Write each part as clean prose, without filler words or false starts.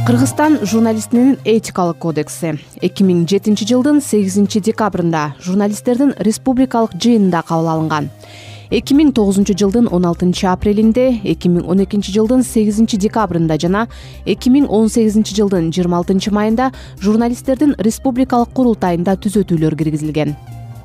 Кыргызстан журналистинин этикалык кодекси 2007 жылдын 8 декабрында журналисттердин республикалык жыйынында кабыл алынган. 2009 жылдын 16 апрелинде, 2012 жылдын 8 декабрында жана 2018 жылдын 26 майында журналисттердин республикалык курултайында түзөтүүлөр киргизилген.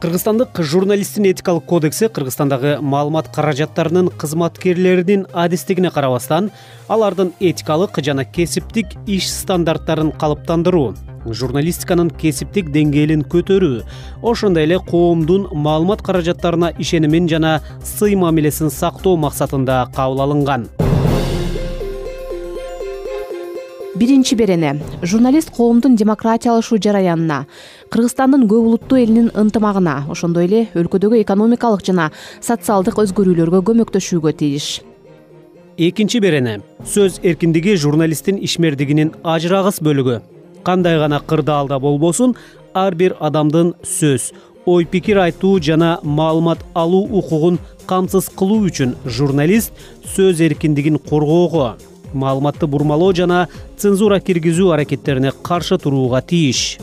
Кыргызстандык журналисттин этикалык кодекси Кыргызстандагы маалымат каражаттарынын кызматкерлеринин адистигине карабастан, алардын этикалык жана кесиптик иш стандарттарын калыптандыруу, журналистиканын кесиптик деңгээлин көтөрүү, ошондой эле коомдун маалымат каражаттарына ишенимин жана сый мамилесин сактоо максатында кабыл алынган. Биринчи берене. Журналист коомдун демократиялашуу жараянына, Кыргызстандын көп улуттуу элинин ынтымагына, ошондой эле өлкөдөгү экономикалык жана социалдык өзгөрүүлөргө көмөктөшүүгө тийиш. Экинчи берене. Сөз эркиндиги журналисттин ишмердигинин ажырагыс бөлүгү. Кандай гана кырдаалда болбосун, ар бир адамдын сөз, ой пикир айтуу жана маалымат алуу укугун камсыз кылуу үчүн журналист сөз эркиндигин коргоого, маалыматты бурмалоо жана цензура киргизүү аракеттерине каршы турууга тийиш.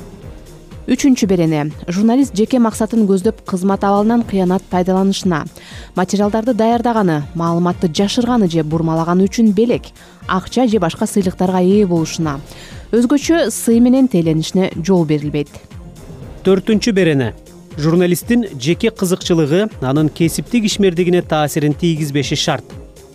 Үчүнчү берене. Журналист жеке максатын көздөп кызмат абалынан кыянат пайдаланышына, материалдарды даярдаганы, маалыматты жашырганы же бурмалаганы үчүн белек, акча же башка сыйлыктарга ээ болушуна, өзгөчө сый менен теленишине жол берилбейт. Төртүнчү берене. Журналисттин жеке кызыкчылыгы анын кесиптик ишмердигине таасирин тийгизбеши шарт.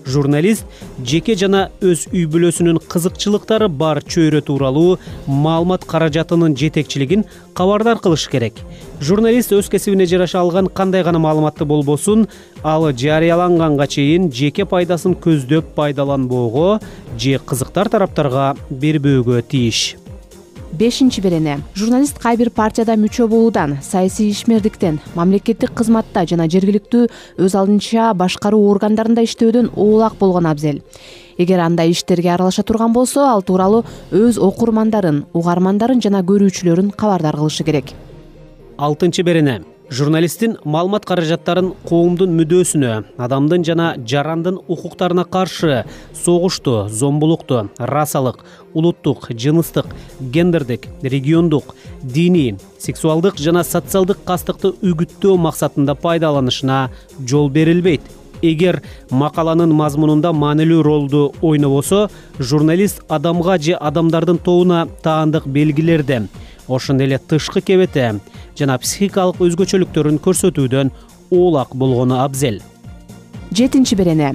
Журналист жеке жана өз үй бүлөсүнүн кызыкчылыктары бар чөйрө тууралуу маалымат каражатынын жетекчилигин кабардар кылыш керек. Журналист өз кесибине жараша алган кандай гана маалыматты болбосун, ал жарыяланганга чейин жеке пайдасын көздөп пайдаланбоого же кызыктар тараптарга бербөөгө тийиш. Бешинчи берене. Журналист кай бир партияда мүчө болуудан, саясий ишмердиктен, мамлекеттик кызматта жана жергиликтүү өз алдынча башкаруу органдарында иштөөдөн оолак болгон абзел. Эгер андай иштерге аралаша турган болсо, ал тууралуу өз окурмандарын, угармандарын жана көрүүчүлөрүн кабардар кылышы керек. Алтынчы берене. Журналисттин маалымат каражаттарын коомдун мүдөөсүнө, адамдын жана жарандын укуктарына каршы согушту, зомбулукту, расалык, улуттук, жыныстык, гендердик, региондук, диний, сексуалдык жана социалдык кастыкты үгүттөө максатында пайдаланышына жол берилбейт. Эгер макаланын мазмунунда маанилүү ролду ойнобосо, журналист адамга же адамдардын тобуна таандык белгилерди, ошондой эле тышкы кебете жана психикалык өзгөчөлүктөрүн көрсөтүүдөн оолак болгону абзел. Жетинчи берене.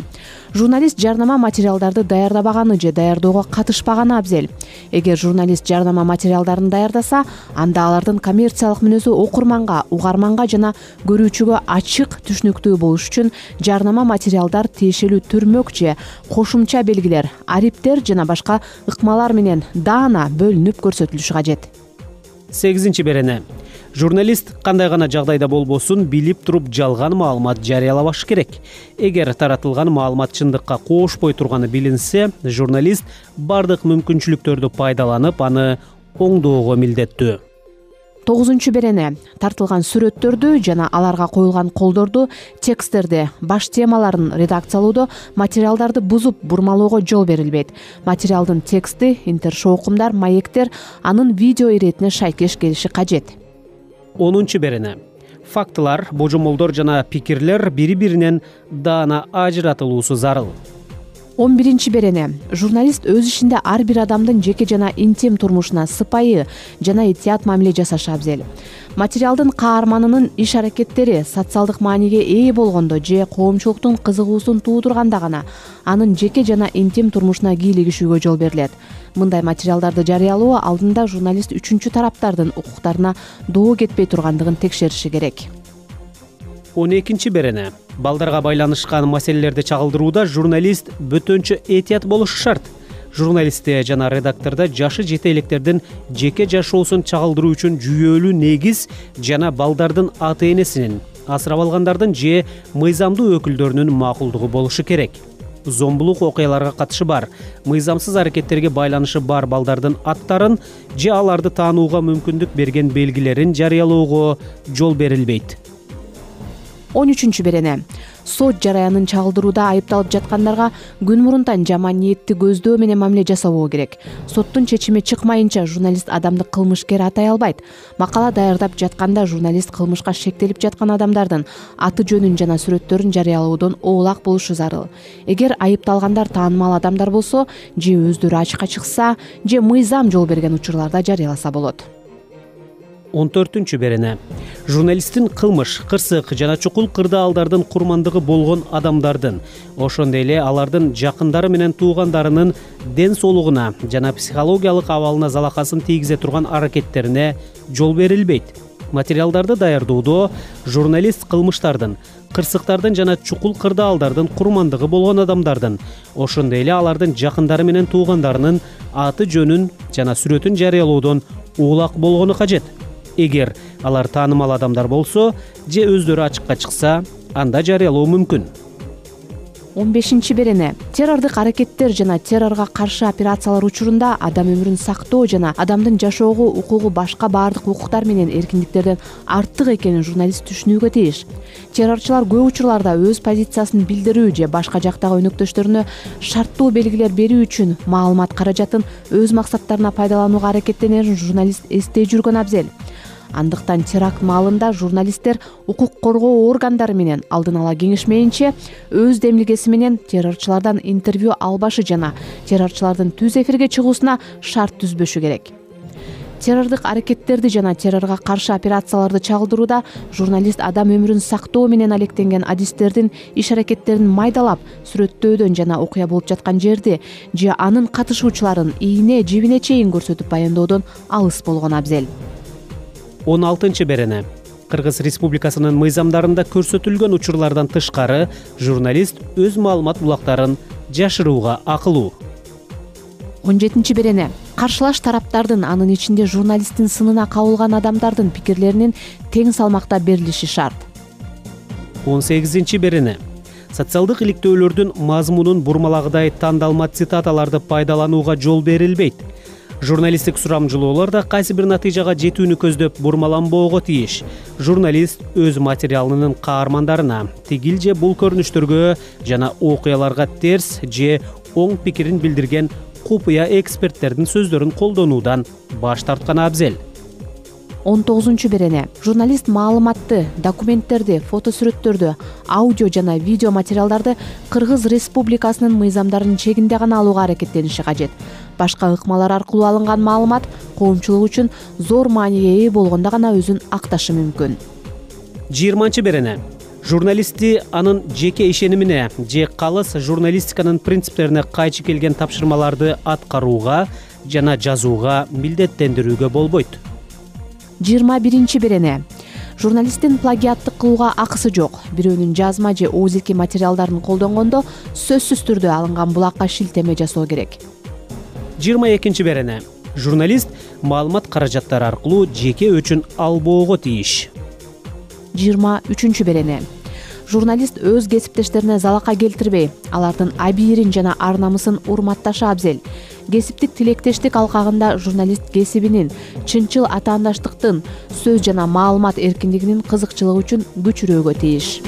Журналист жарнама материалдарды даярдабаганы же даярдоого катышпаганы абзел. Эгер журналист жарнама материалдарын даярдаса, анда алардын коммерциялык мүнөзү окурманга, угарманга жана көрүүчүгө ачык, түшүнүктүү болуш үчүн жарнама материалдар тиешелүү түрмөк же кошумча белгилер, ариптер жана башка ыкмалар менен даана бөлүнүп көрсөтүлүшү кажет. Сегизинчи берене. Журналист кандай гана жагдайда болбосун билип туруп жалган маалымат жарыялабаш керек. Эгер таратылган маалымат чындыкка коошпой турганы билинсе, журналист бардык мүмкүнчүлүктөрдү пайдаланып, аны оңдоого милдеттүү. Тогузунчу берене. Тартылган сүрөттөрдү жана аларга коюлган колдорду, тексттерди, баш темаларын редакциялоодо материалдарды бузуп бурмалоого жол берилбейт. Материалдын тексти, интершоукумдар, маектер анын видео иретине шайкеш келиши кажет. 10-чу берене. Фактылар, божомолдор жана пикирлер бири-биринен даана ажыратылуусу зарыл. 11-чи берене. Журналист өз ишинде ар бир адамдын жеке жана интим турмушуна сыпайы жана этият мамиле жасашы абзел. Материалдын каарманынын иш аракеттери социалдык мааниге ээ болгондо же коомчулуктун кызыгуусун туудурганда гана анын жеке жана интим турмушуна кийлигишүүгө жол берилет. Мындай материалдарды жарыялоо алдында журналист үчүнчү тараптардын укуктарына доо кетпей тургандыгын текшериши керек. 12-чи берене. Балдарга байланышкан маселелерди чагылдырууда журналист бөтөнчө этият болушу шарт. Журналистте жана редактордо жашы жете электердин жеке жашоосун чагылдыруу үчүн жүйөлүү негиз жана балдардын ата-энесинин, асырап алгандардын же мыйзамдуу өкүлдөрүнүн макулдугу болушу керек. Зомбулук окуяларга катышы бар, мыйзамсыз аракеттерге байланышы бар балдардын аттарын же аларды таанууга мүмкүндүк берген белгилерин жарыялоого жол берилбейт. 13 берене. Сот жараянын чагылдырууда айыпталып жаткандарга күн мурунтан жаман ниетти көздөө менен мамиле жасабоо керек. Соттун чечими чыкмайынча журналист адамды кылмышкер атай албайт. Макала даярдап жатканда журналист кылмышка шектелип жаткан адамдардын аты жөнүн жана сүрөттөрүн жарыялоодон оолак болушу зарыл. Эгер айыпталгандар таанымал адамдар болсо, же өздөрү ачыкка чыкса, же мыйзам жол берген учурларда жарыяласа болот. 14 берене. Журналисттин кылмыш, кырсык жана чукул кырдаалдардын курмандыгы болгон адамдардын, ошондой эле алардын жакындары менен туугандарынын ден соолугуна жана психологиялык абалына залакасын тийгизе турган аракеттерине жол берилбейт. Материалдарды даярдоодо журналист кылмыштардын, кырсыктардын жана чукул кырдаалдардын курмандыгы болгон адамдардын, ошондой эле алардын жакындары менен туугандарынын аты жөнүн жана сүрөтүн жарыялоодон улак болгону кажет. Эгер алар таанымал адамдар болсо, же өздөрү ачыкка чыкса, анда жарыялоо мүмкүн. 15 берене. Террордук аракеттер жана террорго каршы операциялар учурунда адам өмүрүн сактоо жана адамдын жашоого укугу башка баардык укуктар менен эркиндиктерден артык экенин журналист түшүнүүгө тийиш. Террорчулар көп учурларда өз позициясын билдирүү же башка жактагы өнөктөштөрүнө шарттуу белгилер берүү үчүн маалымат каражатын өз максаттарына пайдаланууга аракеттенерин журналист эстей жүргөн абзел. Андыктан теракт маалында журналисттер укук коргоо органдары менен алдын ала кеңешмейинче өз демилгеси менен террорчулардан интервью албашы жана террорчулардын түз эфирге чыгуусуна шарт түзбөшү керек. Террордук аракеттерди жана террорго каршы операцияларды чагылдырууда журналист адам өмүрүн сактоо менен алектенген адистердин иш аракеттерин майдалап, сүрөттөөдөн жана окуя болуп жаткан жерди же анын катышуучуларын ийне жибине чейин көрсөтүп баянdoодон алыс болгон абзел. 16 берене. Кыргыз Республикасынын мыйзамдарында көрсөтүлгөн учурлардан тышкары журналист өз маалымат булактарын жашырууга акылуу. 17 берене. Каршылаш тараптардын, анын ичинде журналисттин сынына кабылган адамдардын пикирлеринин тең салмакта берилиши шарт. 18 берене. Социалдык иликтөөлөрдүн мазмунун бурмалагыдай тандалма цитаталарды пайдаланууга жол берилбейт. Журналисттик сурамжылоолор да кайсы бир натыйжага жетүүнү көздөп бурмаланбоого тийиш. Журналист өз материалынын каармандарына тигил же бул көрүнүштөргө жана окуяларга терс же оң пикирин билдирген купуя эксперттердин сөздөрүн колдонуудан баш тарткан абзел. 19 берене. Журналист маалыматты, документтерди, фотосүрөттөрдү, аудио жана видео материалдарды Кыргыз Республикасынын мыйзамдарынын чегинде гана алууга аракеттениши кажет. Башка ыкмалар аркылуу алынган маалымат коомчулук үчүн зор мааниге ээ болгондо гана өзүн акташы мүмкүн. 20 берене. Журналистти анын жеке ишенимине же калыс журналистиканын принциптерине кайчы келген тапшырмаларды аткарууга жана жазууга милдеттендирүүгө болбойт. 21 берене. Журналисттин плагиаттык кылууга акысы жок. Бирөөнүн жазма же оозилки материалдарын колдонгондо сөзсүз түрдө алынган булакка шилтеме жасоо керек. 22 берене. Журналист маалымат каражаттары аркылуу жеке өчүн албоого тийиш. 23 берене. Журналист өз кесиптештерине залака келтирбей, алардын абийирин жана ар намысын урматташы абзел. Кесиптик тилектештик алкагында журналист кесибинин, чынчыл атаандаштыктын, сөз жана маалымат эркиндигинин кызыкчылыгы үчүн күчүрөөгө тийиш.